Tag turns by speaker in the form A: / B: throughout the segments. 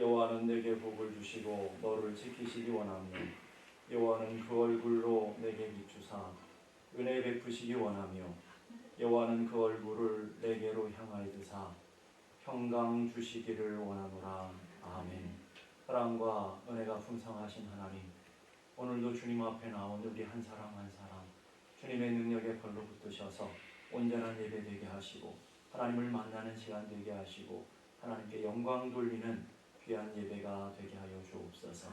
A: 여호와는 내게 복을 주시고 너를 지키시기 원하며 여호와는 그 얼굴로 내게 비추사 은혜 베푸시기 원하며 여호와는 그 얼굴을 내게로 향하여 드사 평강 주시기를 원하노라. 아멘. 사랑과 은혜가 풍성하신 하나님, 오늘도 주님 앞에 나온 우리 한 사람 한 사람 주님의 능력에 벌로 붙드셔서 온전한 예배 되게 하시고 하나님을 만나는 시간 되게 하시고 하나님께 영광 돌리는 귀한 예배가 되게 하여 주옵소서.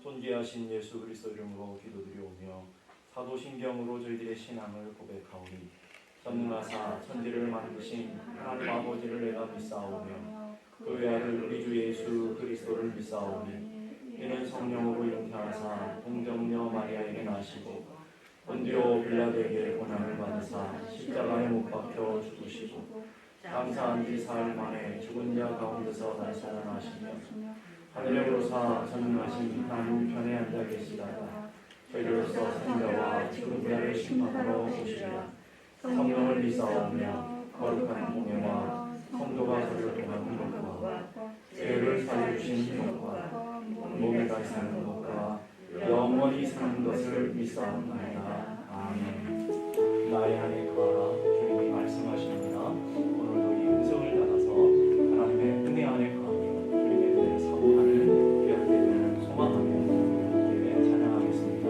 A: 존귀하신 예수 그리스도 이름으로 기도드리오며 사도신경으로 저희들의 신앙을 고백하오니 전능하사 천지를 만드신 하나님 아버지를 내가 믿사오며 그 외아들 우리 주 예수 그리스도를 믿사오니 이는 성령으로 잉태하사 동정녀 마리아에게 나시고 본디오 빌라도에게 고난을 받으사 십자가에 못 박혀 죽으시고 장사한 지 사흘 만에 죽은 자 가운데서 다시 살아나시며 하늘에 오르사 전능하신 하나님 편에 앉아 계시다가 저희로서 생자와 죽은 자를 심판하러 오시리라. 성령을 믿사오며 거룩한 공예와 성도가 서로 통하는 것과 죄를 사해주신 것과 몸에 가 사는 것과 영원히 사는 것을 믿사옵나이다. 아멘. 나의 안에 거하라. 주님이 말씀하십니다. 오늘도 이 음성을 따라서 하나님의 은혜 안에 거하며 주님의 은혜를 사모하는 귀한 예배를 소망하며 예배 찬양하겠습니다.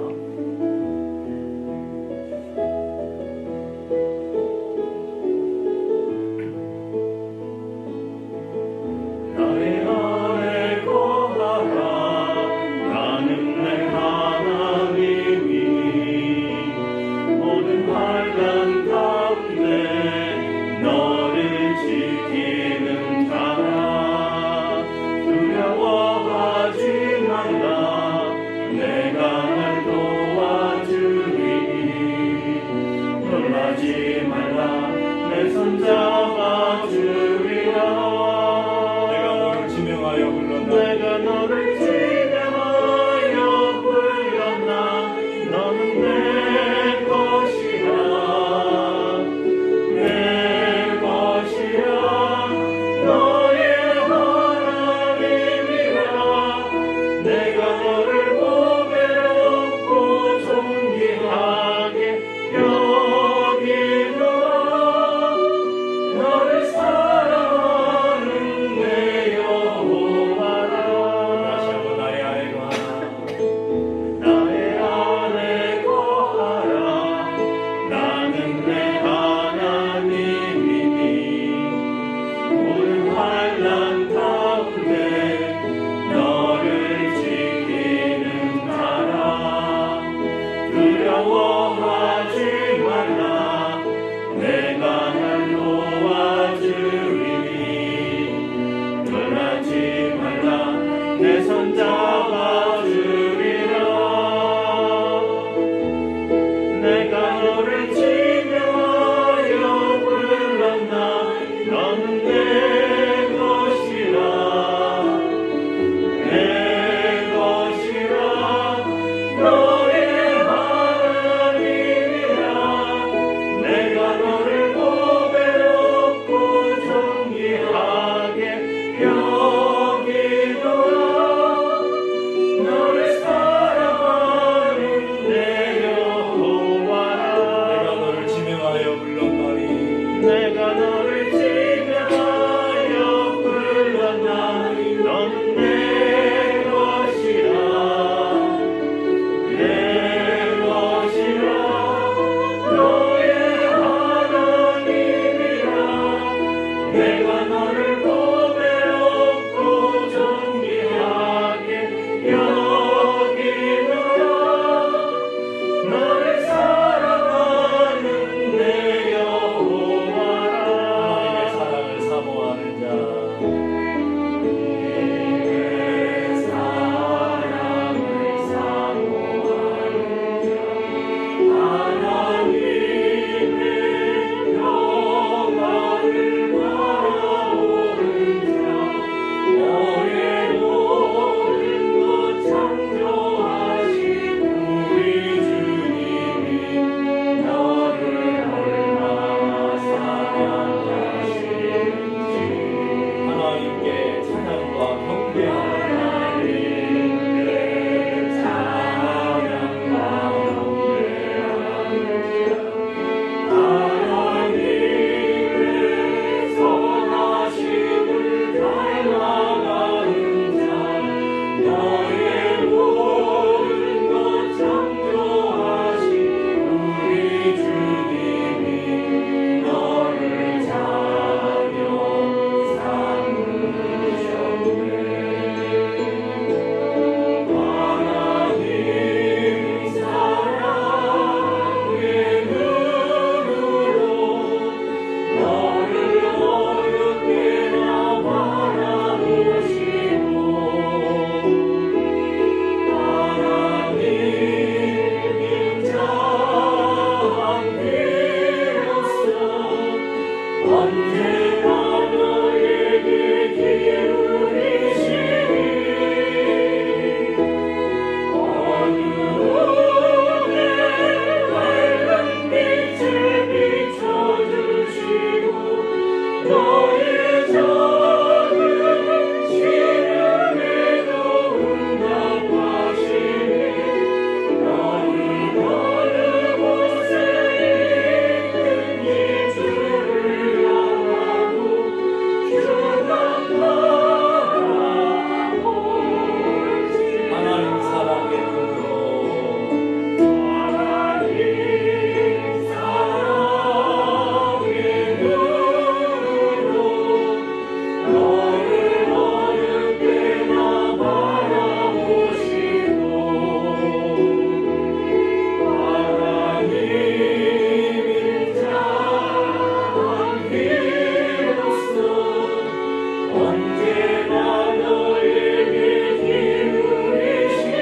B: 언제나 너에게 기울이시니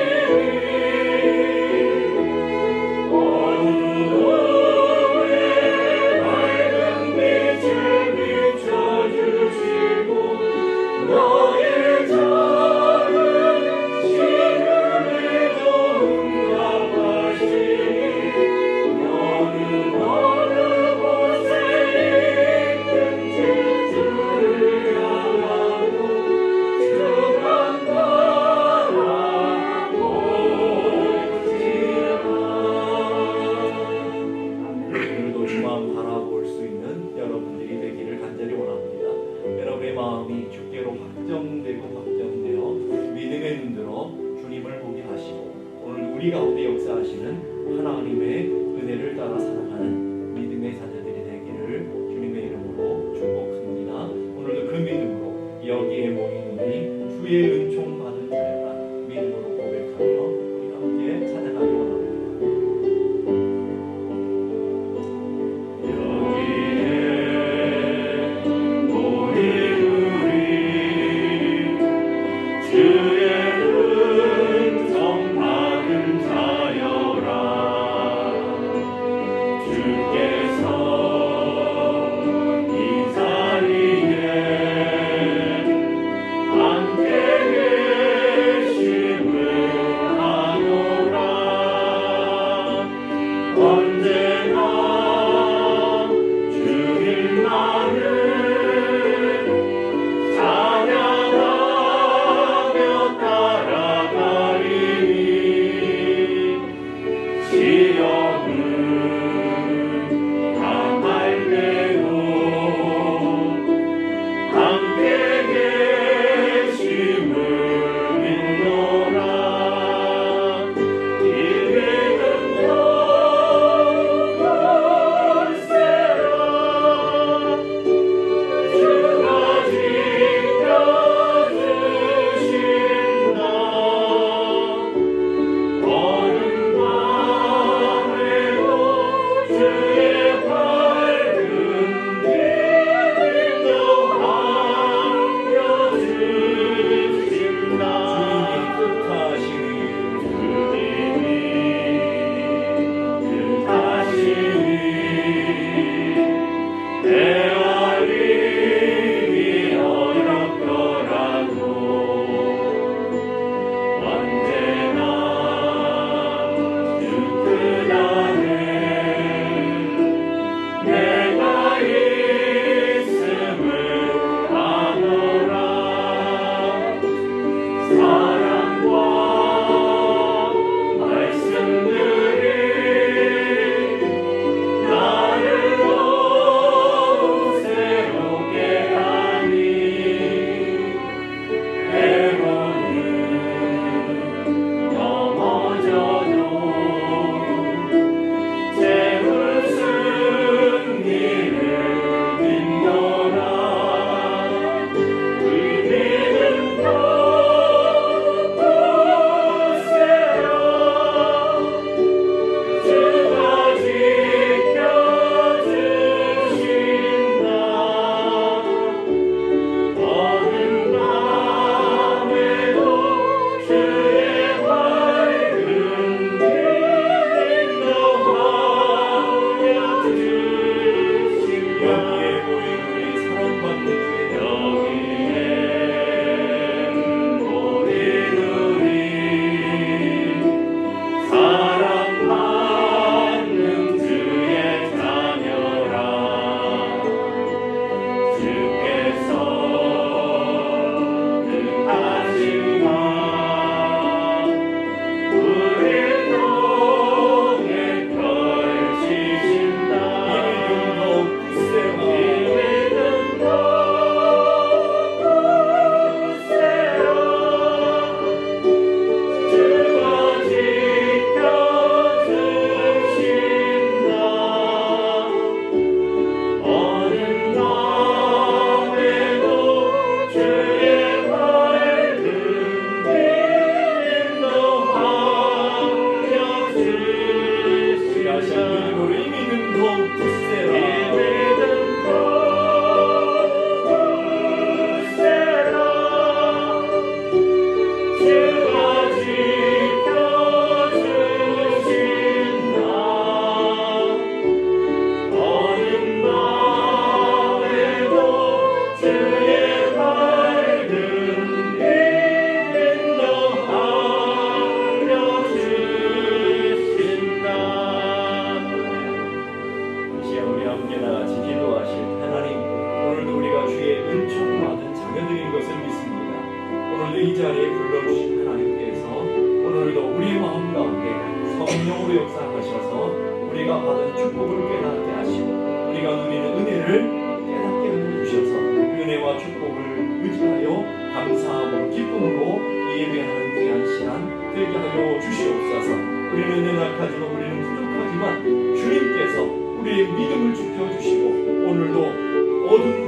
B: 어두움에 밝은 빛을 비춰주시고 너의 작은 시름에도 응답하시니 너는 어느 곳에 있든지 주를 향하고 주만 바라볼지어다.
A: 오늘도 주만 바라볼 수 있는 여러분들이 되기를 간절히 원합니다. 여러분의 마음이 주께로 확정되어 믿음의 눈으로 주님을 보게 하시고 오늘 우리 가운데 역사하시는 하나님의 은혜를 따라 살아가는 믿음의 자녀들이 되기를 주님의 이름으로 축복합니다. 오늘도 그 믿음으로 여기에 모인 우리 주의 은총 받은 자여라 믿음으로 고백하며 우리 함께 찬양하기 원합니다.
B: 여기에 모인 우리 주의 은총 받은 자여라 주께서 이 자리에 함께
A: 이 자리에 불러주신 하나님께서 오늘도 우리 마음 가운데 성령으로 역사하셔서 우리가 받은 축복을 깨닫게 하시고 우리가 누리는 은혜를 깨닫게 해주셔서 은혜와 축복을 의지하여 감사함으로 기쁨으로 예배하는 귀한 시간 되게 하여 주시옵소서. 우리는 연약하지만 우리는 부족하지만 주님께서 우리의 믿음을 지켜주시고 오늘도 어두운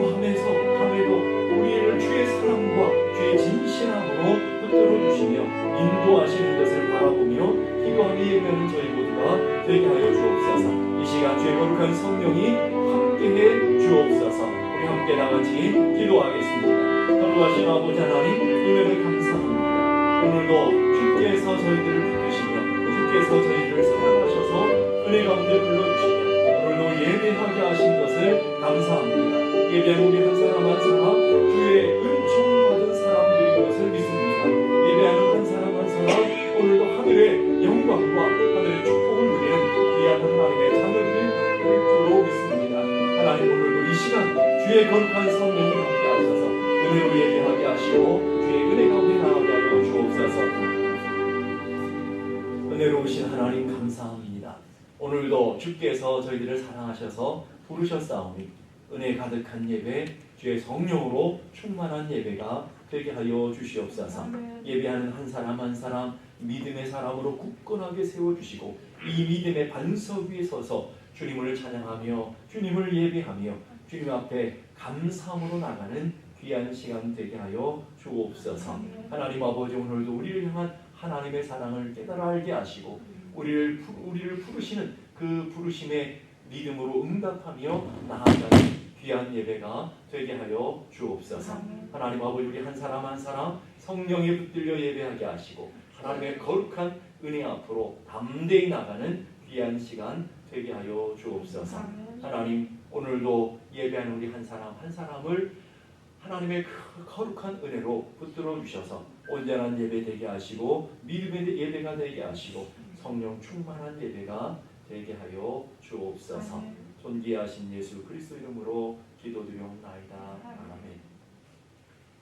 A: 밤에도 우리를 주의 사랑과 주의 진실함으로 붙들어 주시며 인도하시는 것을 바라보며 기도하며 예배하는 저희 모두가 되게 하여 주옵소서. 이 시간 주의 거룩한 성령이 함께해 주옵소서. 우리 함께 다같이 기도하겠습니다. 거룩하신 아버지 하나님 은혜를 감사합니다. 오늘도 주께서 저희들을 붙드시며 주께서 저희들을 사랑하셔서 은혜 가운데 불러주시며 오늘도 예배하게 하신 것을 감사합니다. 예배하는 우리 한 사람 한 사람 주의 은총 받은 사람들인 것을 믿습니다. 예배하는 한 사람 한 사람 오늘도 하늘의 영광과 하늘의 축복을 누리는 귀한 하나님의 자녀들인 줄로 믿습니다. 하나님 오늘도 이 시간 주의 거룩한 성령이 함께 하셔서 은혜로 예배하게 하시고 주의 은혜 가운데 나가게 하여 주옵소서. 은혜로우신 하나님 감사합니다. 오늘도 주께서 저희들을 사랑하셔서 부르셨사오니 은혜 가득한 예배 주의 성령으로 충만한 예배가 되게 하여 주시옵소서. 예배하는 한 사람 한 사람 믿음의 사람으로 굳건하게 세워주시고 이 믿음의 반석 위에 서서 주님을 찬양하며 주님을 예배하며 주님 앞에 감사함으로 나가는 귀한 시간 되게 하여 주옵소서. 하나님 아버지 오늘도 우리를 향한 하나님의 사랑을 깨달아 알게 하시고 우리를 부르시는 그 부르심에 믿음으로 응답하며 나아가는 귀한 예배가 되게 하여 주옵소서. 하나님 아버지 우리 한 사람 한 사람 성령에 붙들려 예배하게 하시고 하나님의 거룩한 은혜 앞으로 담대히 나가는 귀한 시간 되게 하여 주옵소서. 하나님 오늘도 예배하는 우리 한 사람 한 사람을 하나님의 거룩한 은혜로 붙들어 주셔서 온전한 예배 되게 하시고 믿음의 예배가 되게 하시고 성령 충만한 예배가 되게 하여 주옵소서. 존귀하신 예수 그리스도 이름으로 기도드리옵나이다. 아멘.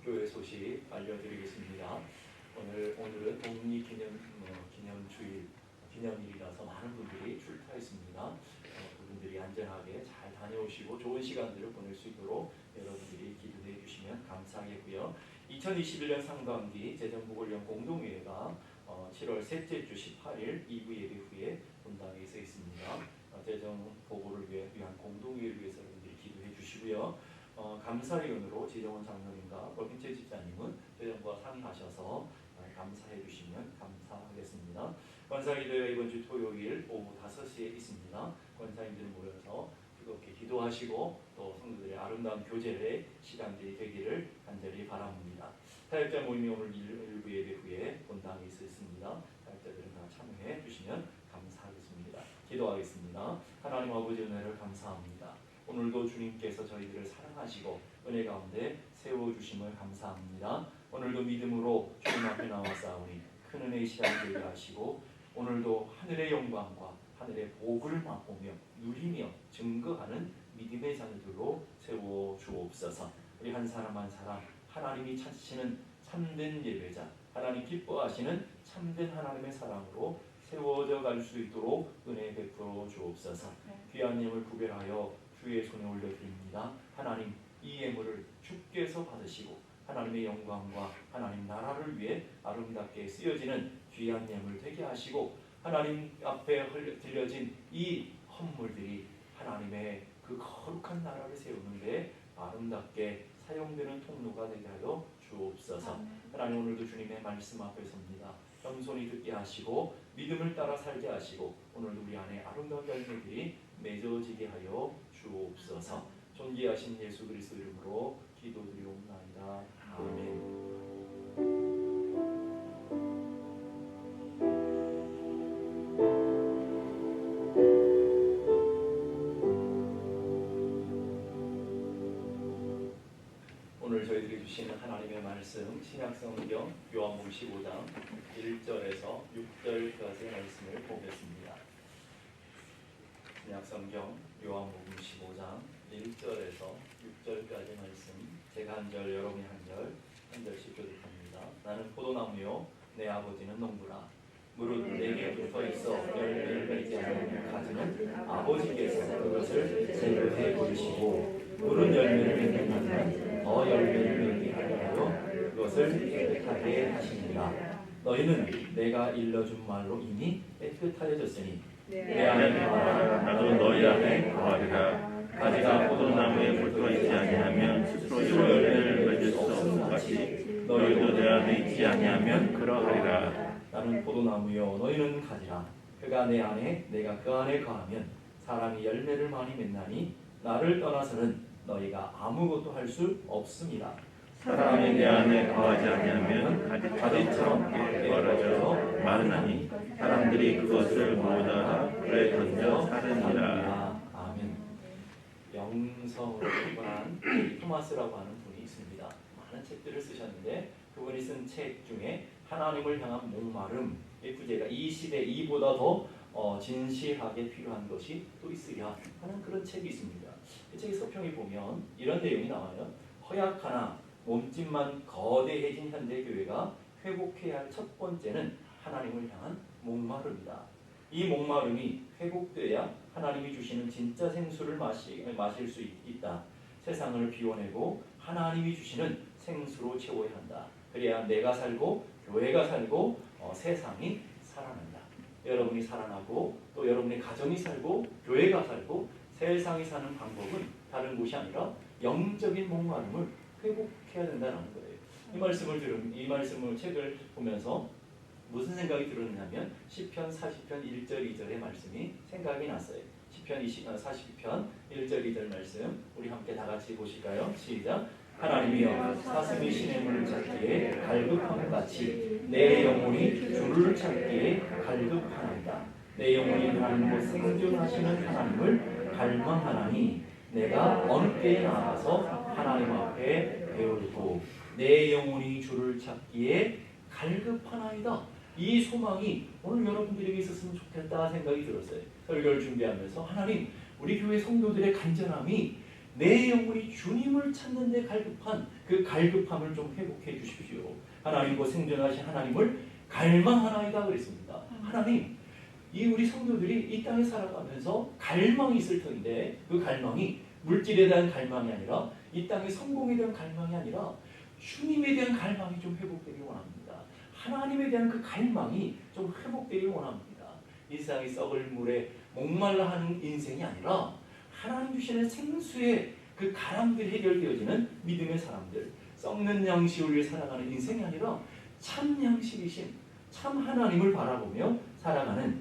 A: 교회 소식 알려드리겠습니다. 오늘은 독립기념주일 기념일이라서 많은 분들이 출타했습니다. 그분들이 안전하게 잘 다녀오시고 좋은 시간들을 보낼 수 있도록 여러분들이 기도해 주시면 감사하겠고요. 2021년 상반기 재정복을위한 공동회의가 7월 셋째 주 18일 2부 예배 후에 본당에 있어 있습니다. 재정보고를 위한 공동회의를 위해서 여러분들이 기도해 주시고요. 감사위원으로 지정원 장로님과 박인채 집사님은 재정부와 상의하셔서 감사해 주시면 감사하겠습니다. 권사기도회가 이번 주 토요일 오후 5시에 있습니다. 권사님들 모여서 뜨겁게 기도하시고 또 성도들의 아름다운 교제의 시간들이 되기를 간절히 바랍니다. 사역자 모임이 오늘 일부 예배 후에 본당에 있습니다. 사역자들은 다 참여해 주시면 감사하겠습니다. 기도하겠습니다. 하나님 아버지 은혜를 감사합니다. 오늘도 주님께서 저희들을 사랑하시고 은혜 가운데 세워주심을 감사합니다. 오늘도 믿음으로 주님 앞에 나와싸우니 큰 은혜의 시간을 되게 하시고 오늘도 하늘의 영광과 하늘의 복을 맛보며 누리며 증거하는 믿음의 자녀들로 세워주옵소서. 우리 한 사람 한 사람 하나님이 찾으시는 참된 예배자, 하나님 기뻐하시는 참된 하나님의 사랑으로 세워져 갈 수 있도록 은혜 베풀어 주옵소서. 귀한 예물 구별하여 주의 손에 올려드립니다. 하나님 이 예물을 주께서 받으시고 하나님의 영광과 하나님 나라를 위해 아름답게 쓰여지는 귀한 예물 되게 하시고 하나님 앞에 들려진 이 헌물들이 하나님의 그 거룩한 나라를 세우는 데 아름답게 사용되는 통로가 되게 하여 주옵소서. 하나님 오늘도 주님의 말씀 앞에 섭니다. 겸손히 듣게 하시고 믿음을 따라 살게 하시고 오늘도 우리 안에 아름다운 열매들이 맺어지게 하여 주옵소서. 존귀하신 예수 그리스도 이름으로 기도드리옵나이다. 아멘. 오늘 저희들이 주시는 하나님의 말씀 신약성경 요한복음 15장 1절에서 6절까지의 말씀을 보겠습니다. 신약성경 요한복음 15장 1절에서 6절까지의 말씀 제가 한 절 여러분이 한 절 한 절씩 교독합니다. 나는 포도나무요 내 아버지는 농부라. 무릇 내게 붙어 있어 열매를 맺지 않는 가지는 아버지께서 그것을 제거해 버리시고 무릇 열매를 맺는 가지는 더 열매를 맺게 하려 그것을 깨끗하게 하시니라. 너희는 내가 일러준 말로 이미 깨끗하여졌으니 내 안에 거하라.
B: 나도 너희 안에 거하리라. 가지가 포도나무에 붙어 있지 아니하면 스스로 열매를 맺을 수 없는 같이 너희도 내 안에 있지 아니하면 그러하리라.
A: 나는 포도나무요 너희는 가지라. 그가 내 안에 내가 그 안에 거하면 사람이 열매를 많이 맺나니 나를 떠나서는 너희가 아무것도 할 수 없습니다.
B: 사람이 내 안에 거하지 아니하면 가지처럼 벌어져 마르나니 사람들이 그것을 모으다가 불에 던져 사르니라.
A: 아멘. 영성으로 출판한 토마스라고 하는 분이 있습니다. 많은 책들을 쓰셨는데 그분이 쓴 책 중에 하나님을 향한 목마름 이 부제가 이 시대 이보다 더 진실하게 필요한 것이 또 있으랴 하는 그런 책이 있습니다. 이 책의 서평에 보면 이런 내용이 나와요. 허약하나 몸집만 거대해진 현대교회가 회복해야 할 첫 번째는 하나님을 향한 목마름이다. 이 목마름이 회복돼야 하나님이 주시는 진짜 생수를 마실 수 있다. 세상을 비워내고 하나님이 주시는 생수로 채워야 한다. 그래야 내가 살고 교회가 살고 세상이 살아난다. 여러분이 살아나고 또 여러분의 가정이 살고 교회가 살고 세상이 사는 방법은 다른 곳이 아니라 영적인 목마름을 회복해야 된다는 거예요. 이 말씀을 책을 보면서 무슨 생각이 들었냐면 시편 40편 1절 2절의 말씀이 생각이 났어요. 시편 42편 1절 2절 말씀 우리 함께 다 같이 보실까요? 시작. 하나님이여 사슴이 시냇물을 찾기에 갈급함 같이 내 영혼이 주를 찾기에 갈급하나이다. 내 영혼이 하나님과 생존하시는 하나님을 갈망하나니 내가 어느 때에 나아가서 하나님 앞에 배울고 내 영혼이 주를 찾기에 갈급하나이다. 이 소망이 오늘 여러분들에게 있었으면 좋겠다 생각이 들었어요. 설교를 준비하면서 하나님 우리 교회 성도들의 간절함이 내 영혼이 주님을 찾는 데 갈급한 그 갈급함을 좀 회복해 주십시오. 하나님과 생존하신 하나님을 갈망하나이다 그랬습니다. 하나님 이 우리 성도들이 이 땅에 살아가면서 갈망이 있을 텐데 그 갈망이 물질에 대한 갈망이 아니라 이 땅의 성공에 대한 갈망이 아니라 주님에 대한 갈망이 좀 회복되길 원합니다. 하나님에 대한 그 갈망이 좀 회복되길 원합니다. 이 세상의 썩을 물에 목말라 하는 인생이 아니라 하나님 주시는 생수의 그 가람들이 해결되어지는 믿음의 사람들, 썩는 양식을 위해 살아가는 인생이 아니라 참 양식이신 참 하나님을 바라보며 살아가는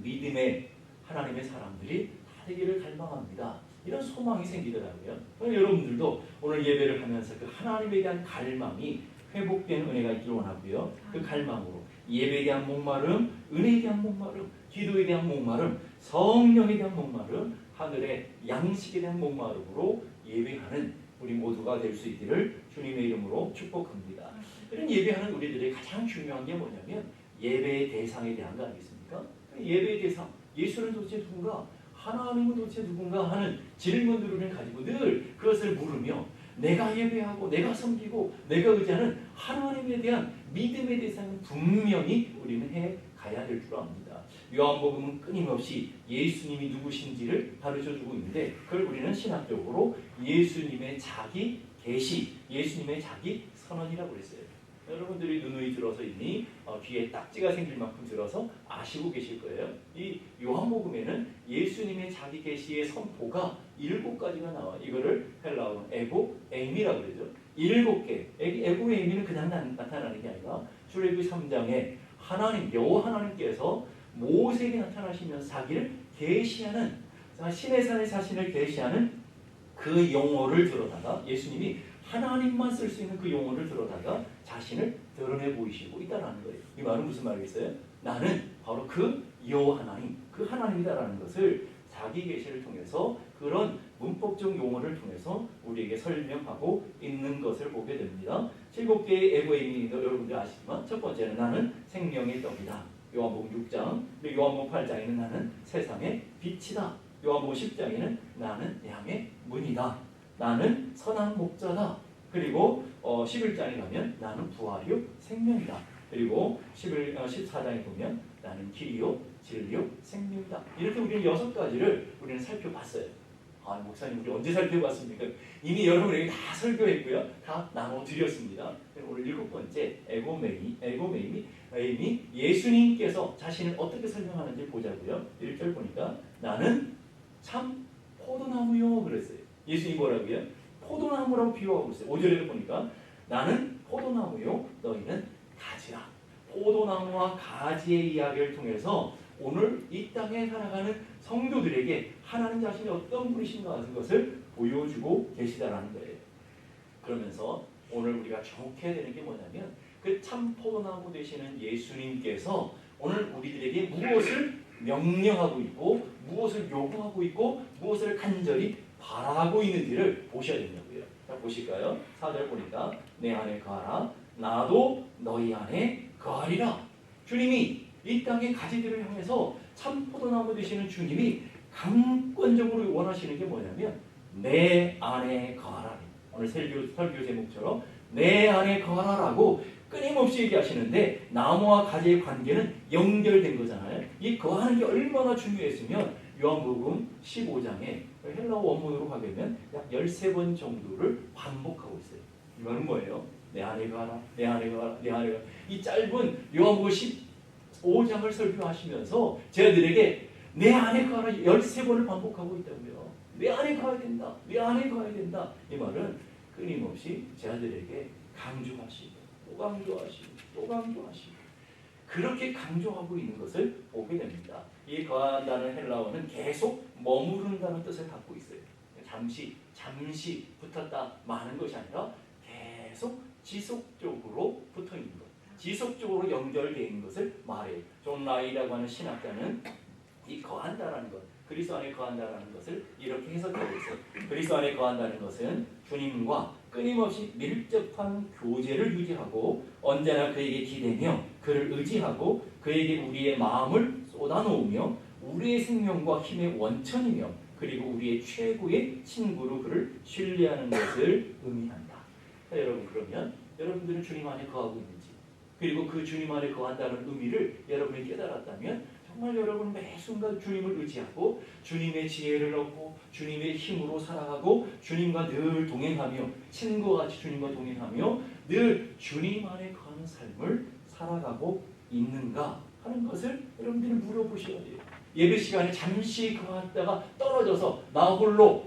A: 믿음의 하나님의 사람들이 다 되기를 갈망합니다. 이런 소망이 생기더라고요. 여러분들도 오늘 예배를 하면서 그 하나님에 대한 갈망이 회복된 은혜가 있기를 원하고요. 그 갈망으로 예배에 대한 목마름, 은혜에 대한 목마름, 기도에 대한 목마름, 성령에 대한 목마름, 하늘의 양식에 대한 목마름으로 예배하는 우리 모두가 될 수 있기를 주님의 이름으로 축복합니다. 이런 예배하는 우리들의 가장 중요한 게 뭐냐면 예배의 대상에 대한 거 아니겠습니까? 예배의 대상, 예수는 도대체 누군가? 하나님은 도대체 누군가 하는 질문들을 가지고 늘 그것을 물으며 내가 예배하고 내가 섬기고 내가 의지하는 하나님에 대한 믿음의 대상은 분명히 우리는 해가야 될 줄 압니다. 요한복음은 끊임없이 예수님이 누구신지를 가르쳐주고 있는데 그걸 우리는 신학적으로 예수님의 자기 계시, 예수님의 자기 선언이라고 그랬어요. 여러분들이 누누이 들어서 이미 귀에 딱지가 생길 만큼 들어서 아시고 계실 거예요. 이 요한복음에는 예수님의 자기 계시의 선포가 7가지가 나와요. 이거를 헬라어로 에고 에임이라고 그러죠. 7개. 에고 에임이는 그냥 나타나는 게 아니라 출애굽기 3장에 하나님, 여호와 하나님께서 모세에게 나타나시면서 자기를 계시하는 시내산의 자신을 계시하는 그 용어를 들어다가 예수님이 하나님만 쓸 수 있는 그 용어를 들어다가 자신을 드러내 보이시고 있다는 거예요. 이 말은 무슨 말이겠어요? 나는 바로 그 여호와 하나님, 그 하나님이다라는 것을 자기 계시를 통해서 그런 문법적 용어를 통해서 우리에게 설명하고 있는 것을 보게 됩니다. 7개의 에고에임도 여러분들 아시지만 첫 번째는 나는 생명의 떡이다. 요한복음 6장, 그리고 요한복음 8장에는 나는 세상의 빛이다. 요한복음 10장에는 나는 양의 문이다. 나는 선한 목자다. 그리고 11장에 가면 나는 부활이요 생명이다. 그리고 14장에 보면 나는 길이요 진리요 생명이다. 이렇게 우리는 6가지를 우리는 살펴봤어요. 아, 목사님 우리 언제 살펴봤습니까? 이미 여러분에게 다 설교했고요. 다 나눠드렸습니다. 오늘 7번째 에고메임이 예수님께서 자신을 어떻게 설명하는지 보자고요. 1절 보니까 나는 참 포도나무요 그랬어요. 예수님 뭐라고요? 포도나무라고 비유하고 있어요. 5절에도 보니까 나는 포도나무요 너희는 가지라. 포도나무와 가지의 이야기를 통해서 오늘 이 땅에 살아가는 성도들에게 하나님 자신이 어떤 분이신가 하는 것을 보여주고 계시다라는 거예요. 그러면서 오늘 우리가 주목해야 되는 게 뭐냐면 그 참 포도나무 되시는 예수님께서 오늘 우리들에게 무엇을 명령하고 있고 무엇을 요구하고 있고 무엇을 간절히 바라고 있는지를 보셔야 된다고요. 자, 보실까요? 4절 보니까 내 안에 거하라 나도 너희 안에 거하리라. 주님이 이 땅의 가지들을 향해서 참 포도나무 되시는 주님이 강권적으로 원하시는 게 뭐냐면 내 안에 거하라. 오늘 설교 제목처럼 내 안에 거하라라고 끊임없이 얘기하시는데 나무와 가지의 관계는 연결된 거잖아요. 이 거하는 게 얼마나 중요했으면 요한복음 15장에 헬라어 원문으로 가면 약 13번 정도를 반복하고 있어요. 이 말은 뭐예요? 내 안에 거하라, 내 안에 거하라, 내 안에 거하라. 이 짧은 요한복음 15장을 설교하시면서 제자들에게 내 안에 거하라 13번을 반복하고 있다고요. 내 안에 거해야 된다. 내 안에 거해야 된다. 이 말은 끊임없이 제자들에게 강조하시고 또 강조하시고 또 강조하시고 그렇게 강조하고 있는 것을 보게 됩니다. 이 거한다는 헬라어는 계속 머무른다는 뜻을 갖고 있어요. 잠시 붙었다 마는 것이 아니라 계속 지속적으로 붙어 있는 것. 지속적으로 연결되어 있는 것을 말해요. 존 라이라고 하는 신학자는 이 거한다라는 것, 그리스도 안에 거한다라는 것을 이렇게 해석하고 있어요. 그리스도 안에 거한다는 것은 주님과 끊임없이 밀접한 교제를 유지하고 언제나 그에게 기대며 그를 의지하고 그에게 우리의 마음을 쏟아놓으며 우리의 생명과 힘의 원천이며 그리고 우리의 최고의 친구로 그를 신뢰하는 것을 의미한다. 자, 여러분 그러면 여러분들은 주님 안에 거하고 있는지 그리고 그 주님 안에 거한다는 의미를 여러분이 깨달았다면 정말 여러분 매 순간 주님을 의지하고 주님의 지혜를 얻고 주님의 힘으로 살아가고 주님과 늘 동행하며 친구와 같이 주님과 동행하며 늘 주님 안에 거하는 삶을 살아가고 있는가 하는 것을 여러분들이 물어보셔야 돼요. 예배 시간에 잠시 거하다가 떨어져서 나 홀로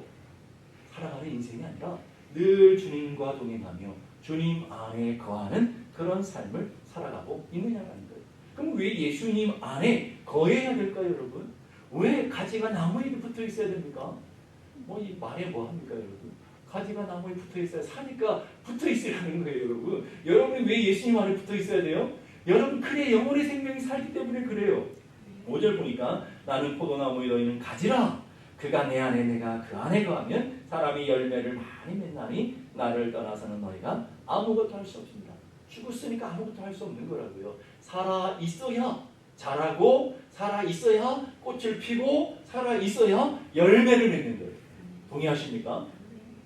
A: 살아가는 인생이 아니라 늘 주님과 동행하며 주님 안에 거하는 그런 삶을 살아가고 있느냐라는 거예요. 그럼 왜 예수님 안에 거해야 될까요, 여러분? 왜 가지가 나무에 붙어 있어야 됩니까? 이 말에 뭐 합니까, 여러분? 가지가 나무에 붙어 있어야 사니까 붙어 있으라는 거예요, 여러분. 여러분이 왜 예수님 안에 붙어 있어야 돼요? 여러분, 그래 영혼의 생명이 살기 때문에 그래요. 5절 보니까 나는 포도나무에 너희는 가지라. 그가 내 안에 내가 그 안에 거하면 사람이 열매를 많이 맺나니 나를 떠나서는 너희가 아무것도 할 수 없습니다. 죽었으니까 아무것도 할 수 없는 거라고요. 살아 있어야 자라고 살아 있어야 꽃을 피고 살아 있어야 열매를 맺는 거예요. 동의하십니까?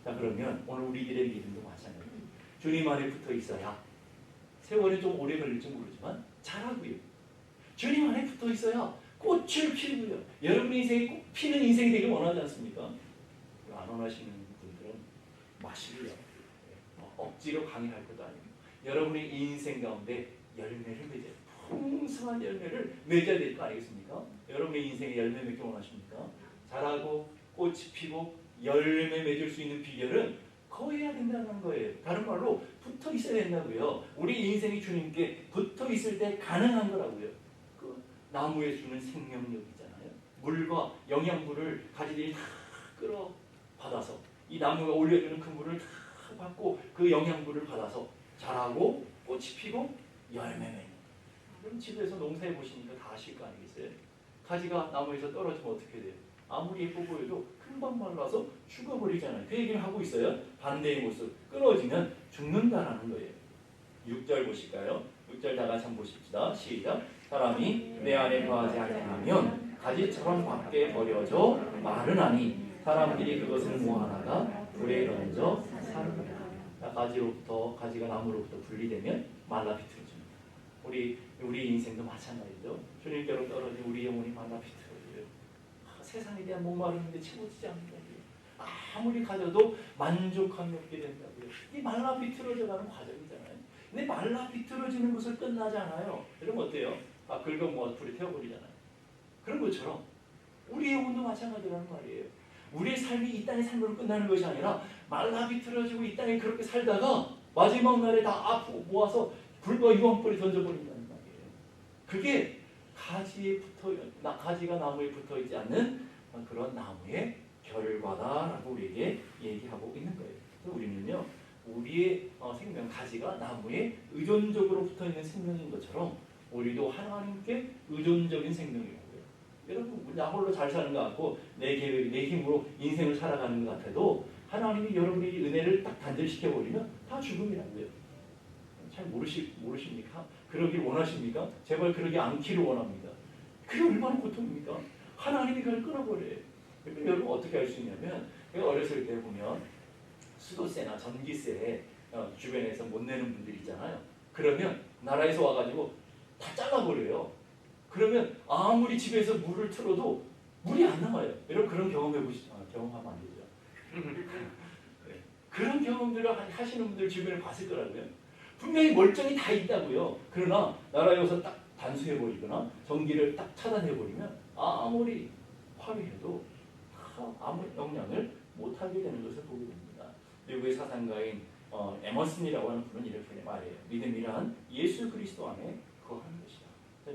A: 자, 그러면 오늘 우리들의 믿음도 마찬가지예요. 주님 안에 붙어 있어야 세월이 좀 오래 걸릴지 모르지만 자라고요. 주님 안에 붙어 있어야 꽃을 피고요. 여러분의 인생이 꽃 피는 인생이 되길 원하지 않습니까? 안 원하시는 분들은 마시고요. 억지로 강요할 것도 아니고 여러분의 인생 가운데 열매를 맺어요. 풍성한 열매를 맺어야 될 거 아니겠습니까? 여러분의 인생에 열매 맺기 원하십니까? 자라고 꽃이 피고 열매 맺을 수 있는 비결은 거해야 된다는 거예요. 다른 말로 붙어 있어야 된다고요. 우리 인생이 주님께 붙어 있을 때 가능한 거라고요. 그 나무에 주는 생명력 있잖아요. 물과 영양분을 가지들이 다 끌어받아서 이 나무가 올려주는 그 물을 다 받고 그 영양분을 받아서 자라고 꽃이 피고 열매 맺는. 그럼 집에서 농사해 보시니까 다 아실 거 아니겠어요? 가지가 나무에서 떨어지면 어떻게 돼요? 아무리 예뻐 보여도 금방 말라서 죽어버리잖아요. 그 얘기를 하고 있어요. 반대의 모습. 끊어지면 죽는다라는 거예요. 6절 보실까요? 6절 다 같이 한번 보십시다. 시작. 사람이 내 안에 거하지 아니하면 가지처럼 밖에 버려져 마르나니 사람들이 그것을 모아다가 불에 던져 사르느니라. 가지가 나무로부터 분리되면 말라 비틀어집니다. 우리 인생도 마찬가지죠. 주님께로 떨어진 우리 영혼이 말라 비틀어져요. 세상에 대한 목마름인데 채워지지 않는다고요. 아무리 가져도 만족함이 없게 된다고요. 이 말라 비틀어져가는 과정이잖아요. 근데 말라 비틀어지는 것을 끝나지 않아요. 그럼 어때요? 긁어 모아 불에 태워버리잖아요. 그런 것처럼 우리 영혼도 마찬가지라는 말이에요. 우리의 삶이 이 땅의 삶으로 끝나는 것이 아니라 말라 비틀어지고 이 땅에 그렇게 살다가 마지막 날에 다 아프고 모아서 불과 유황불에 던져버린다는 말이에요. 그게 가지가 나무에 붙어있지 않는 그런 나무의 결과다라고 우리에게 얘기하고 있는 거예요. 그래서 우리는요, 우리의 생명, 가지가 나무에 의존적으로 붙어있는 생명인 것처럼 우리도 하나님께 의존적인 생명이라고요. 여러분, 나 홀로 잘 사는 것 같고 내 계획, 내 힘으로 인생을 살아가는 것 같아도 하나님이 여러분의 은혜를 딱 단절시켜버리면 다 죽음이라고요. 잘 모르십니까? 그러길 원하십니까? 제발 그러지 않기를 원합니다. 그게 얼마나 고통입니까? 하나님이 그걸 끊어버려요. 그러니까 여러분 어떻게 할 수 있냐면, 어렸을 때 보면 수도세나 전기세 주변에서 못 내는 분들 있잖아요. 그러면 나라에서 와가지고 다 잘라버려요. 그러면 아무리 집에서 물을 틀어도 물이 안 나와요. 여러분 그런 경험하면 안 되죠. 네. 그런 경험들을 하시는 분들 주변에 봤을 거라고요. 분명히 멀쩡히 다 있다고요. 그러나 나라에 와서 딱 단수해버리거나 전기를 딱 차단해버리면 아무리 화려해도 아무 영향을 못하게 되는 것을 보게 됩니다. 미국의 사상가인 에머슨이라고 하는 분은 이렇게 말해요. 믿음이란 예수 그리스도 안에 거하는 것이다.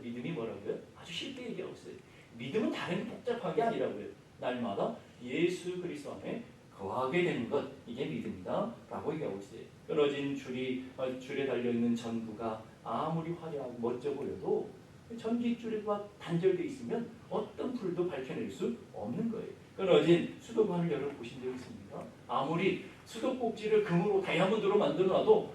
A: 믿음이 뭐라고요? 아주 쉽게 얘기하고 있어요. 믿음은 다른 복잡한 게 아니라고요. 날마다 예수 그리스도 안에 거하게 되는 것, 이게 믿음이다 라고 얘기하고 있어요. 끊어진 줄에 달려있는 전구가 아무리 화려하고 멋져 보여도 전기줄과 단절되어 있으면 어떤 불도 밝혀낼 수 없는 거예요. 끊어진 수도관을 여러분 보신 적 있습니까? 아무리 수도꼭지를 금으로 다이아몬드로 만들어놔도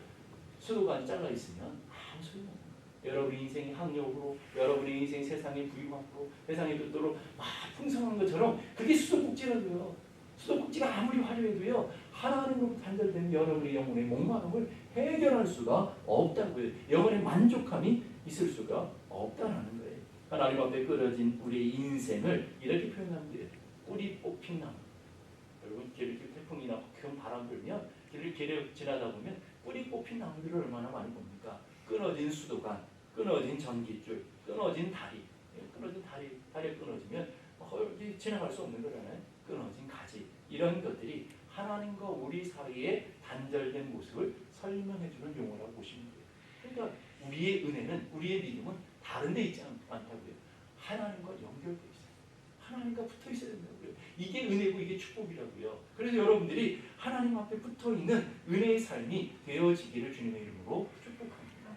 A: 수도관이 잘라있으면 아무 소용이 없는 거예요. 여러분의 인생이 학력으로, 여러분의 인생이 세상의 부유함으로, 세상의 뜻대로 막 풍성한 것처럼 그게 수도꼭지라고요. 수도꼭지가 아무리 화려해도요, 하나님으로 단절되는 여러분의 영혼의 목마름을 해결할 수가 없다고요. 영혼의 만족함이 있을 수가 없다는 거예요. 하나님 앞에 끊어진 우리의 인생을 이렇게 표현하면 돼요. 뿌리 뽑힌 나무. 여러분 길을 태풍이나 큰 바람 불면 길을 지나다 보면 뿌리 뽑힌 나무들을 얼마나 많이 봅니까? 끊어진 수도관, 끊어진 전기줄, 끊어진 다리. 다리가 끊어지면 지나갈 수 없는 거잖아요. 끊어진 가지. 이런 것들이 하나님과 우리 사이에 단절된 모습을 설명해주는 용어라고 보시면 돼요. 그러니까 우리의 은혜는, 우리의 믿음은 다른 데 있지 않다고요. 하나님과 연결되어 있어요. 하나님과 붙어 있어야 된다고요. 이게 은혜고 이게 축복이라고요. 그래서 여러분들이 하나님 앞에 붙어 있는 은혜의 삶이 되어지기를 주님의 이름으로 축복합니다.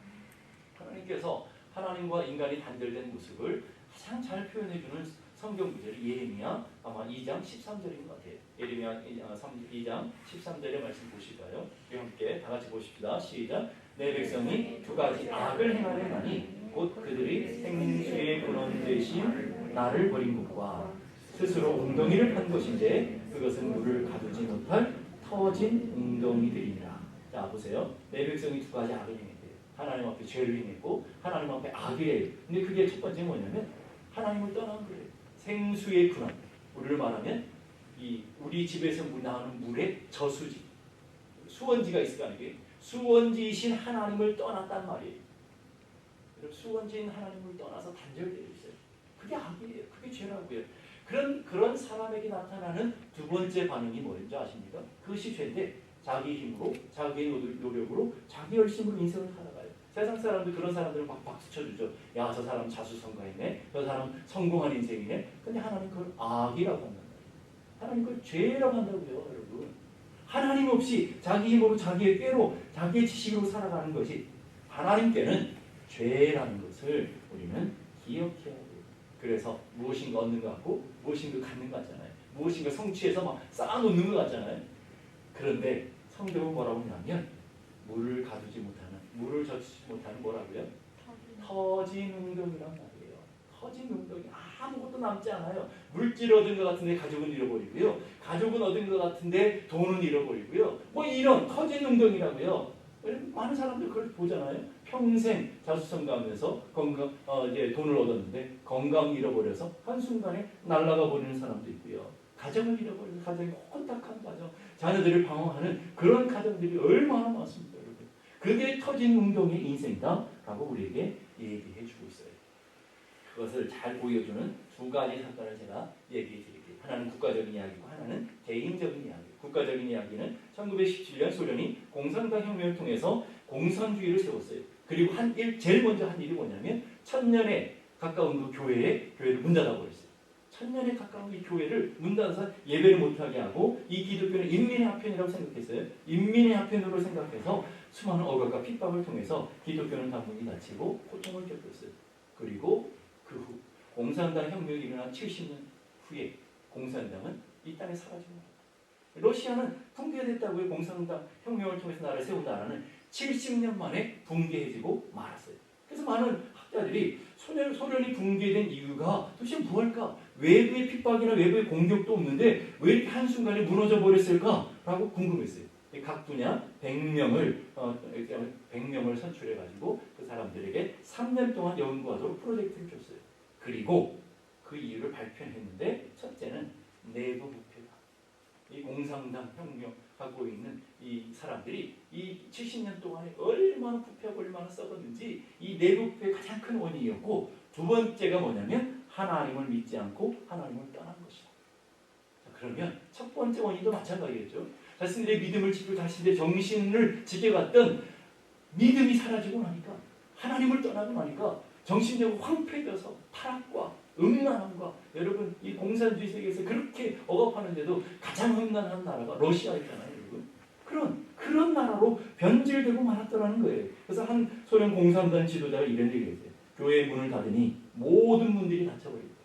A: 하나님께서 하나님과 인간이 단절된 모습을 가장 잘 표현해주는 성경 구절이 예레미야 아마 2장 13절인 것 같아요. 예레미야 2장 13절의 말씀 보실까요? 함께 다 같이 보십시다. 시작. 내 백성이 두 가지 악을 행하려나니 곧 그들이 생수의 근원 되신 나를 버린 것과 스스로 웅덩이를 판 것인데 그것은 물을 가두지 못할 터진 웅덩이들이니라. 자 보세요. 내 백성이 두 가지 악을 행했대요. 하나님 앞에 죄를 행했고 하나님 앞에 악이에요. 근데 그게 첫 번째 뭐냐면 하나님을 떠난 거예요. 생수의 근원. 우리를 말하면 우리 집에서 나오는 물의 저수지, 수원지가 있을 거 아니에요. 수원지이신 하나님을 떠났단 말이에요. 수원지인 하나님을 떠나서 단절되어 있어요. 그게 악이에요. 그게 죄라고요. 그런 사람에게 나타나는 두 번째 반응이 뭐인지 아십니까? 그것이 죄인데 자기 힘으로, 자기의 노력으로, 자기 열심으로 인생을 살아가요. 세상 사람들 그런 사람들은 막 박수 쳐주죠. 야, 저 사람 자수성가했네. 저 사람 성공한 인생이네. 근데 하나님 그걸 악이라고 한단 말이에요. 하나님 그걸 죄라고 한다고요, 여러분. 하나님 없이 자기 힘으로, 자기의 꾀로, 자기의 지식으로 살아가는 것이 하나님께는 죄라는 것을 우리는 기억해야 돼요. 그래서 무엇인가 얻는 것 같고 무엇인가 갖는 것 같잖아요. 무엇인가 성취해서 막 쌓아놓는 것 같잖아요. 그런데 성경은 뭐라고 하냐면 물을 가두지 못하는, 물을 젖지 못하는 뭐라고요? 터진 웅덩이란 말이에요. 터진 운동이 아무것도 남지 않아요. 물질 얻은 것 같은데 가족은 잃어버리고요. 가족은 얻은 것 같은데 돈은 잃어버리고요. 뭐 이런 터진 운동이라고요. 많은 사람들 그걸 보잖아요. 평생 자수성가하면서 이제 돈을 얻었는데 건강 잃어버려서 한순간에 날아가 버리는 사람도 있고요. 가정을 잃어버려서 가정이 혼탁한 가정, 자녀들을 방황하는 그런 가정들이 얼마나 많습니다, 여러분. 그게 터진 운동의 인생이다라고 우리에게 얘기해 주고 있어요. 그것을 잘 보여주는 두 가지 사건을 제가 얘기해 드릴게요. 하나는 국가적인 이야기고 하나는 개인적인 이야기. 국가적인 이야기는 1917년 소련이 공산당 혁명을 통해서 공산주의를 세웠어요. 그리고 제일 먼저 한 일이 뭐냐면 1000년에 가까운 그 교회를 문 닫아버렸어요. 1000년에 가까운 이 교회를 문 닫아서 예배를 못하게 하고 이 기독교는 인민의 화편이라고 생각했어요. 인민의 화편으로 생각해서 수많은 억압과 핍박을 통해서 기독교는 단문이 닫히고 고통을 겪었어요. 그리고 그 후 공산당 혁명이 일어난 70년 후에 공산당은 이 땅에 사라집니다. 러시아는 붕괴됐다고요. 공산당 혁명을 통해서 나라를 세운 나라는 70년 만에 붕괴해지고 말았어요. 그래서 많은 학자들이 소련이 붕괴된 이유가 도대체 무엇일까? 외부의 핍박이나 외부의 공격도 없는데 왜 이렇게 한순간에 무너져 버렸을까라고 궁금했어요. 각 분야 100명을 선출해가지고 그 사람들에게 3년 동안 연구하도록 프로젝트를 줬어요. 그리고 그 이유를 발표했는데 첫째는 내부 부패다. 이 공산당 혁명 하고 있는 이 사람들이 이 70년 동안에 얼마나 부패하고 얼마나 썩었는지 이 내부 부패의 가장 큰 원인이었고, 두 번째가 뭐냐면 하나님을 믿지 않고 하나님을 떠난 것이다. 자, 그러면 첫 번째 원인도 마찬가지겠죠. 자신들의 믿음을 지키고 자신들의 정신을 지켜갔던 믿음이 사라지고 나니까, 하나님을 떠나고 나니까 정신적으로 황폐되어서 타락과 음란함과, 여러분 이 공산주의 세계에서 그렇게 억압하는데도 가장 음란한 나라가 러시아였잖아요, 여러분. 그런 나라로 변질되고 말았더라는 거예요. 그래서 한 소련 공산당 지도자가 이런 얘기를 했어요. 교회의 문을 닫으니 모든 문들이 닫혀버린다.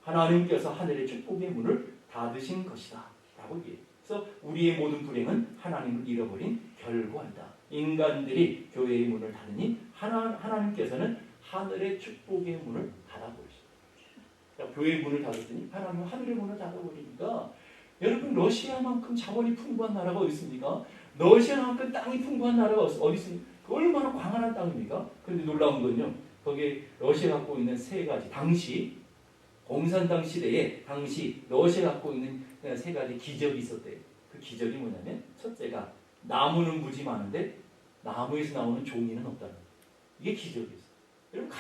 A: 하나님께서 하늘의 축복의 문을 닫으신 것이다 라고 얘기해요. 그래서 우리의 모든 불행은 하나님을 잃어버린 결과이다. 인간들이 교회의 문을 닫으니 하나님께서는 하늘의 축복의 문을 닫아버리셨다. 교회의 문을 닫았더니 하나님은 하늘의 문을 닫아버리니까, 여러분 러시아만큼 자원이 풍부한 나라가 어디 있습니까? 러시아만큼 땅이 풍부한 나라가 어디 있습니까? 얼마나 광활한 땅입니까? 그런데 놀라운 건요, 거기에 러시아가 갖고 있는 세 가지, 당시 공산당 시대에 당시 러시아가 갖고 있는 세 가지 기적이 있었대요. 그 기적이 뭐냐면, 첫째가 나무는 무지 많은데 나무에서 나오는 종이는 없다는 거예요. 이게 기적이었어요. 여러분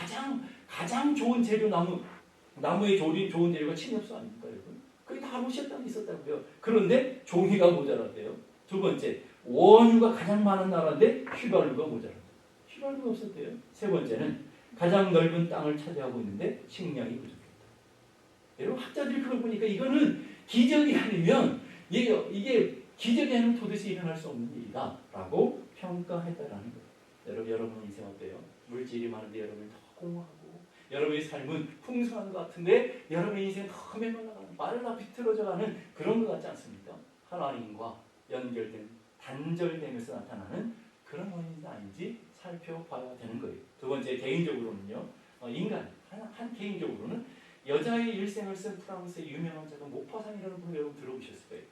A: 가장 좋은 재료 나무의 좋은 재료가 침엽수 아닙니까, 여러분? 그게 다 러시아 땅에 있었다고요. 그런데 종이가 모자랐대요. 두 번째, 원유가 가장 많은 나라인데 휘발유가 모자랐대요. 휘발유가 없었대요. 세 번째는 가장 넓은 땅을 차지하고 있는데 식량이 부족했다. 여러분 학자들이 그걸 보니까 이거는 기적이 아니면 이게 기적이 아니면 도대체 일어날 수 없는 일이다라고 평가했다라는 거예요. 여러분 인생 어때요? 물질이 많은데 여러분이 더 공허하고, 여러분의 삶은 풍성한 것 같은데 여러분의 인생은 더 메말라가는, 말라 비틀어져가는 그런 것 같지 않습니까? 하나님과 단절되면서 나타나는 그런 원인이 아닌지 살펴봐야 되는 거예요. 두 번째, 개인적으로는요, 인간 개인적으로는 여자의 일생을 쓴 프랑스의 유명한 작가 모파상이라는 분을 여러분 들어보셨을 거예요.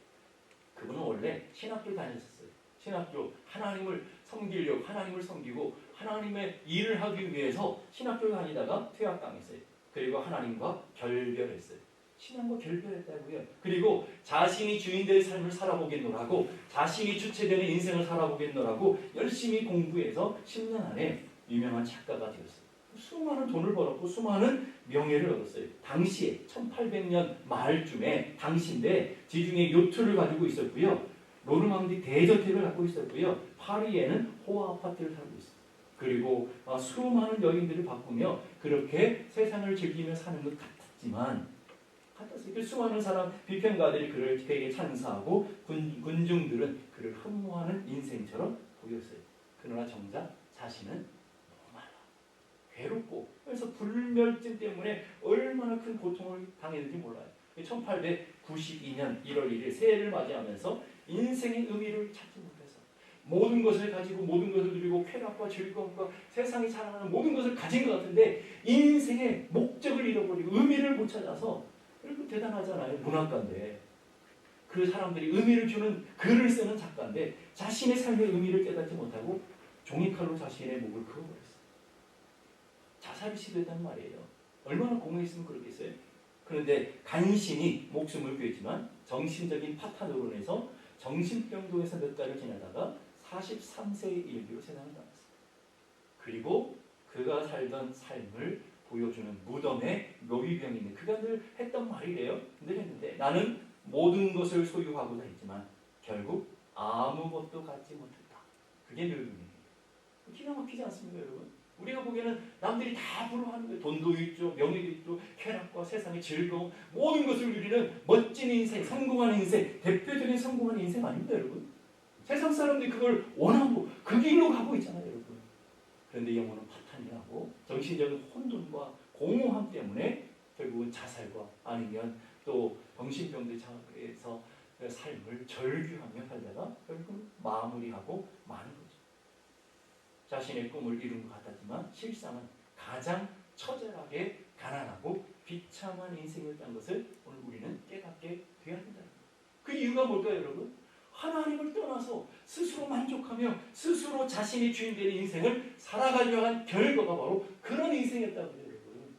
A: 그분은 원래 신학교 다녔었어요. 신학교, 하나님을 섬기고 하나님의 일을 하기 위해서 신학교 다니다가 퇴학당했어요. 그리고 하나님과 결별했어요. 신앙과 결별했다고요. 그리고 자신이 주인된 삶을 살아보겠노라고, 자신이 주체되는 인생을 살아보겠노라고 열심히 공부해서 10년 안에 유명한 작가가 되었어요. 수많은 돈을 벌었고 수많은 명예를 얻었어요. 당시에 1800년 말쯤에 당시인데 지중해 요트를 가지고 있었고요. 노르망디 대저택을 갖고 있었고요. 파리에는 호화 아파트를 살고 있어요. 그리고 수많은 여인들을 바꾸며 그렇게 세상을 즐기며 사는 것 같았지만, 그 수많은 비평가들이 그에게 찬사하고 군중들은 그를 흠모하는 인생처럼 보였어요. 그러나 정작 자신은 너무 말라, 괴롭고, 그래서 불멸증 때문에 얼마나 큰 고통을 당했는지 몰라요. 1892년 1월 1일 새해를 맞이하면서 인생의 의미를 찾지 못해서 모든 것을 가지고 모든 것을 누리고 그리고 쾌락과 즐거움과 세상이 자랑하는 모든 것을 가진 것 같은데 인생의 목적을 잃어버리고 의미를 못 찾아서 여러분 대단하잖아요. 문학가인데 그 사람들이 의미를 주는 글을 쓰는 작가인데 자신의 삶의 의미를 깨닫지 못하고 종이칼로 자신의 목을 그어버렸어요. 자살을 시도했단 말이에요. 얼마나 공허했으면 그렇겠어요. 그런데 간신히 목숨을 구했지만 정신적인 파탄으로 인해서 정신병동에서 몇 달을 지내다가 43세의 일기로 세상을 떠났어요. 그리고 그가 살던 삶을 보여주는 무덤에 묘비병이 있는 그가 늘 했던 말이래요. 늘 했는데 나는 모든 것을 소유하고자 했지만 결국 아무것도 갖지 못했다. 그게 묘비병이에요. 기가 막히지 않습니까, 여러분? 우리가 보기에는 남들이 다 부러워하는 거예요. 돈도 있죠, 명예도 있죠, 쾌락과 세상의 즐거움, 모든 것을 누리는 멋진 인생, 성공하는 인생, 대표적인 성공하는 인생 아닙니다, 여러분? 세상 사람들이 그걸 원하고 그 길로 가고 있잖아요, 여러분. 그런데 영혼은 파탄이 나고 정신적인 혼돈과 공허함 때문에 결국은 자살과 아니면 또 정신병들에서 삶을 절규하며 살다가 결국 마무리하고 마는 거죠. 자신의 꿈을 이룬 것 같았지만 실상은 가장 처절하게 가난하고 비참한 인생이었다는 것을 오늘 우리는 깨닫게 되어야 한다. 그 이유가 뭘까요, 여러분? 하나님을 떠나서 스스로 만족하며 스스로 자신이 주인 되는 인생을 살아가려고 한 결과가 바로 그런 인생이었다고요, 여러분.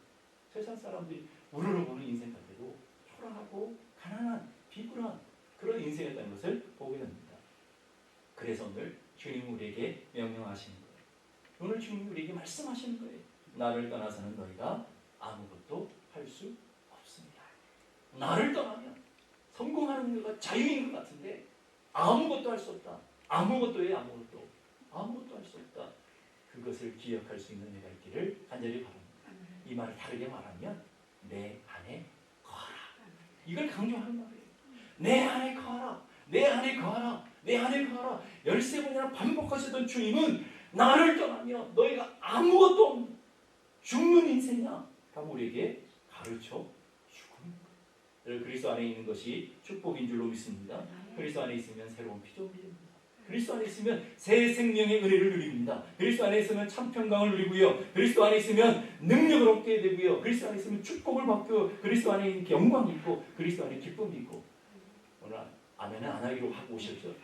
A: 세상 사람들이 우러러보는 인생 같아도 초라하고 가난한 비굴한 그런 인생이었다는 것을 보게 됩니다. 그래서 오늘 주님 우리에게 명령하시는 거예요. 오늘 주님이 우리에게 말씀하시는 거예요. 나를 떠나서는 너희가 아무것도 할 수 없습니다. 나를 떠나면 성공하는 것가 자유인 것 같은데 아무것도 할 수 없다. 아무것도예요, 아무것도. 아무것도 할 수 없다. 그것을 기억할 수 있는 내가 있기를 간절히 바랍니다. 이 말을 다르게 말하면 내 안에 거하라. 이걸 강조하는 말이에요. 내 안에 거하라. 내 안에 거하라. 내 안에 거하라. 13번이나 반복하시던 주님은 나를 떠나며 너희가 아무것도 없는 죽는 인생이야 라고 우리에게 가르쳐 주고 있는 거예요. 그리스도 안에 있는 것이 축복인 줄로 믿습니다. 그리스도 안에 있으면 새로운 피조물이 됩니다. 그리스도 안에 있으면 새 생명의 은혜를 누립니다. 그리스도 안에 있으면 참 평강을 누리고요. 그리스도 안에 있으면 능력을 얻게 되고요. 그리스도 안에 있으면 축복을 받고 그리스도 안에 이렇게 영광이 있고 그리스도 안에 기쁨이 있고. 오늘 아멘은 안 하기로 하고 오셨죠?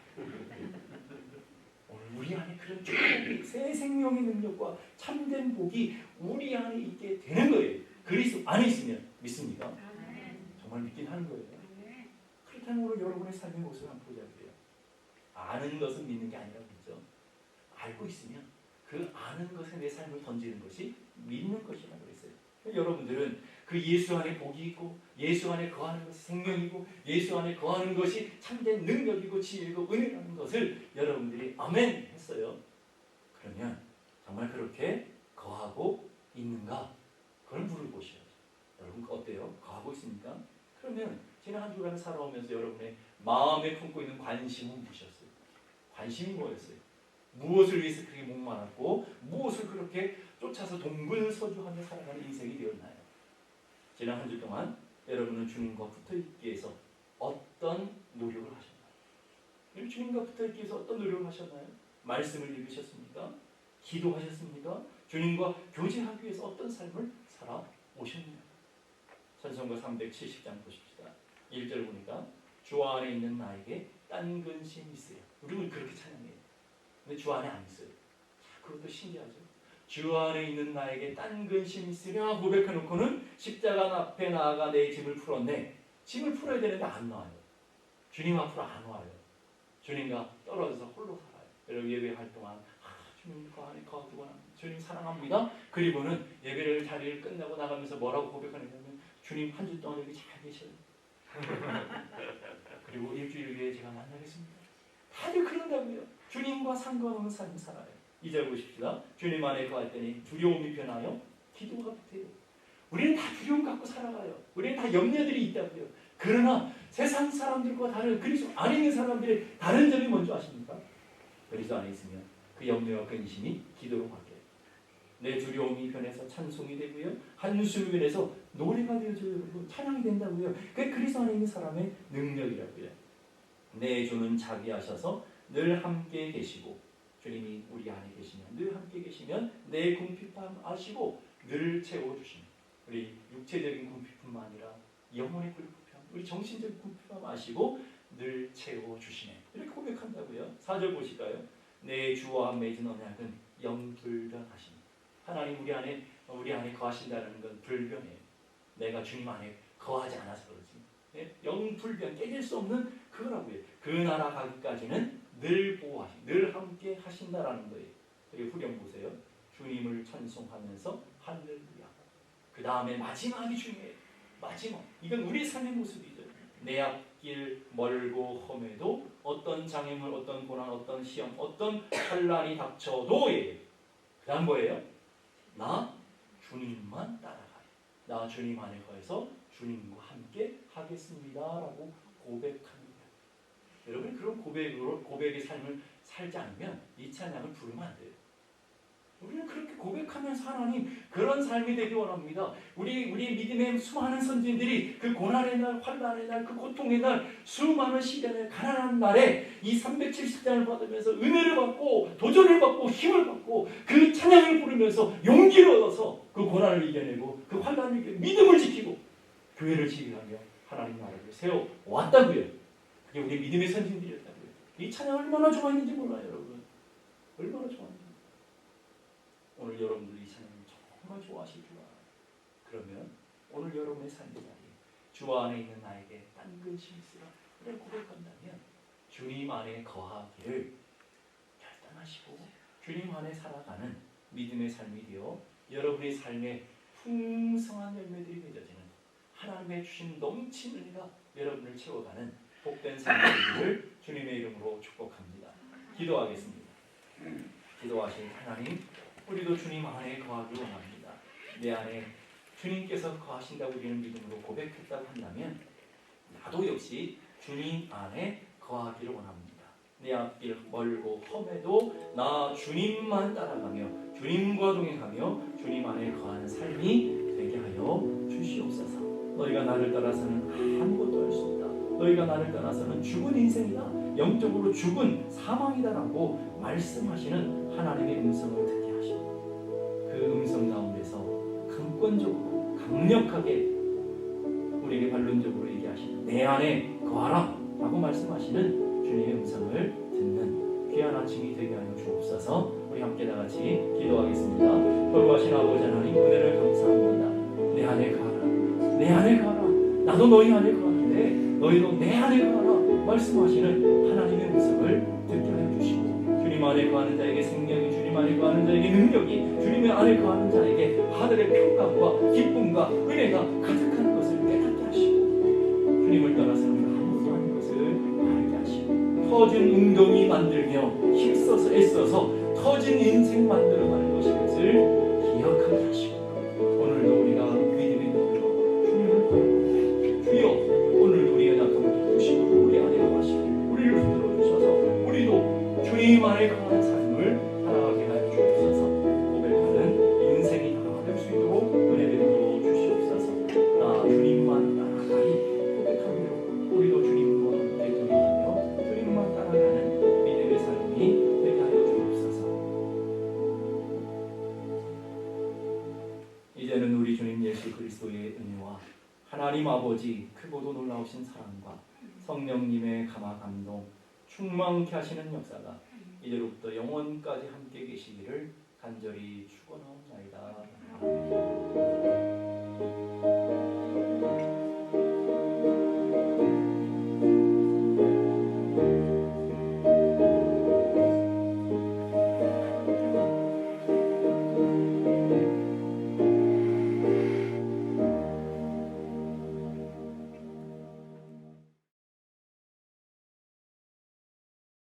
A: 오늘 우리 안에 그런 축복이 새 생명의 능력과 참된 복이 우리 안에 있게 되는 거예요. 그리스도 안에 있으면 믿습니까? 정말 믿긴 하는 거예요. 그렇다면 오늘 여러분의 삶의 모습을 한번 보자고요. 아는 것은 믿는 게 아니라 그렇죠. 알고 있으면 그 아는 것에 내 삶을 던지는 것이 믿는 것이라고 그랬어요. 여러분들은 그 예수 안에 복이 있고 예수 안에 거하는 것이 생명이고 예수 안에 거하는 것이 참된 능력이고 지혜이고 은혜라는 것을 여러분들이 아멘 했어요. 그러면 정말 그렇게 거하고 있는가? 그걸 물어보셔야죠. 여러분 어때요? 거하고 있습니까? 그러면 지난 한 주간 살아오면서 여러분의 마음에 품고 있는 관심은 무엇이었어요? 관심이 뭐였어요? 무엇을 위해서 그렇게 목말랐고 무엇을 그렇게 쫓아서 동분서주하며 살아가는 인생이 되었나요? 지난 한 주 동안 여러분은 주님과 붙어있기 위해서 어떤 노력을 하셨나요? 주님과 붙어있기 위해서 어떤 노력을 하셨나요? 말씀을 읽으셨습니까? 기도하셨습니까? 주님과 교제하기 위해서 어떤 삶을 살아오셨나요? 찬송가 370장 보십시다. 1절 보니까 주 안에 있는 나에게 딴 근심이 있어요. 우리는 그렇게 찬양해요. 근데 주 안에 안 있어요. 그것도 신기하죠. 주 안에 있는 나에게 딴 근심이 있으랴 고백해놓고는 십자가 앞에 나아가 내 짐을 풀었네. 짐을 풀어야 되는데 안 나와요. 주님 앞으로 안 와요. 주님과 떨어져서 홀로 살아요. 여러분 예배할 동안 주님 그 안에 거하고 주님 사랑합니다. 그리고는 예배를 자리를 끝나고 나가면서 뭐라고 고백하냐면 주님 한 주 동안 여기 잘 계셔요. 그리고 일주일 후에 제가 만나겠습니다. 다들 그런다고요. 주님과 상관없는 삶을 살아요. 2절 보십시다. 주님 안에 거할 때니 두려움이 변하여 기도가 붙어요. 우리는 다 두려움 갖고 살아가요. 우리는 다 염려들이 있다고요. 그러나 세상 사람들과 다른 그리스도 안에 있는 사람들의 다른 점이 뭔지 아십니까? 그리스도 안에 있으면 그 염려와 근심이 기도로 바뀌어요. 내 두려움이 변해서 찬송이 되고요. 한숨이 변해서 노래가 되어져요. 찬양이 된다고요. 그게 그리스도 안에 있는 사람의 능력이라고요. 내 주는 자비하셔서 늘 함께 계시고 주님이 우리 안에 계시면, 늘 함께 계시면 내 궁핍함 아시고 늘 채워주시는, 우리 육체적인 궁핍뿐만 아니라 영혼의 궁핍함, 우리 정신적인 궁핍함 아시고 늘 채워주시네. 이렇게 고백한다고요. 4절 보실까요? 내 주와 맺은 언약은 영불변하시니. 하나님 우리 안에 거하신다는 건 불변이에요. 내가 주님 안에 거하지 않아서 그러지. 예? 영불변, 깨질 수 없는 그거라고요. 그 나라 가기까지는 늘 보호하시, 늘 함께 하신다라는 거예요. 그리고 후렴 보세요. 주님을 찬송하면서 할렐루야. 그 다음에 마지막이 중요해요. 마지막. 이건 우리 삶의 모습이죠. 내 앞길 멀고 험해도 어떤 장애물, 어떤 고난, 어떤 시험, 어떤 환난이 닥쳐도 그 다음 뭐예요? 나 주님만 따라가요. 나 주님 안에 거해서 주님과 함께 하겠습니다 라고 고백합니다. 여러분 그런 고백의 삶을 살지 않으면 이 찬양을 부르면 안 돼요. 우리는 그렇게 고백하면서 하나님 그런 삶이 되기 원합니다. 우리 믿음의 수많은 선진들이 그 고난의 날, 환난의 날, 그 고통의 날, 수많은 시련의 가난한 날에 이 370장을 받으면서 은혜를 받고 도전을 받고 힘을 받고 그 찬양을 부르면서 용기를 얻어서 그 고난을 이겨내고 그 환난을 이겨 믿음을 지키고 교회를 지휘하며 하나님 나라를 세워 왔다고요. 그게 우리 믿음의 선진들이었다고요. 이 찬양 얼마나 좋아했는지 몰라요, 여러분. 얼마나 좋아했는지. 오늘 여러분들 이 찬양을 정말 좋아하실 줄 알아요. 그러면 오늘 여러분의 삶의 자리에 주 안에 있는 나에게 딴 근심이 있으라 그래 고백한다면 주님 안에 거하기를 결단하시고 주님 안에 살아가는 믿음의 삶이 되어 여러분의 삶에 풍성한 열매들이 맺어지는 하나님의 주신 넘치는 은혜가 여러분을 채워가는 복된 삶이 되기를 주님의 이름으로 축복합니다. 기도하겠습니다. 기도하신 하나님, 우리도 주님 안에 거하기 원합니다. 내 안에 주님께서 거하신다고 우리는 믿음으로 고백했다고 한다면 나도 역시 주님 안에 거하기를 원합니다. 내 앞길 멀고 험해도 나 주님만 따라가며 주님과 동행하며 주님 안에 거하는 삶이 되게 하여 주시옵소서. 너희가 나를 따라서는 아무것도 할 수 없다. 너희가 나를 따라서는 죽은 인생이다. 영적으로 죽은 사망이다라고 말씀하시는 하나님의 음성을 듣게 하시고 그 음성 가운데서 강권적으로 강력하게 우리에게 반론적으로 얘기하시는 내 안에 거하라 라고 말씀하시는 주님의 음성을 듣는 귀한 아침이 되게 하여 주옵소서. 우리 함께 다같이 기도하겠습니다. 거룩하신 아버지 하나님, 은혜를 감사합니다. 내 안에 거하라, 내 안에 거하라. 나도 너희 안에 거하는데 너희도 내 안에 거하라 말씀하시는 하나님의 음성을 듣게 하여 주시고 주님 안에 거하는 자에게 생명이, 주님 안에 거하는 자에게 능력이, 주님의 안에 거하는 자에게 하늘의 평강과 기쁨과 은혜가 가득한 것을 깨닫게 하시고 주님을 떠나서는 아무것도 아닌 것을 알게 하시고 터진 웅덩이 만들며 힘써서 애써서 터진 인생 만들어가는 것을 기억하게 하시고 오늘도 우리가 믿음의 눈으로 주님을 보고 주여 오늘도 우리의 낙함을 주시고 우리 안에 거하시고 우리를 흔들어 주셔서 우리도 주님 안에 거하는 삶을 살아가게 하여 주옵소서. 고백하는 인생이 다 될 수 있도록 은혜를 베풀어 주시옵소서. 나 주님만 따라가리 고백하며 우리도 주님과 함께 동행하며 주님만 따라가는 믿음의 삶이 되게 하여 주옵소서. 이제는 우리 주님 예수 그리스도의 은혜와 하나님 아버지 크고도 놀라우신 사랑과 성령님의 감화 감동 충만케 하시는 역사가 이제로부터 영원까지 함께 계시기를 간절히 축원하옵나이다. 아멘.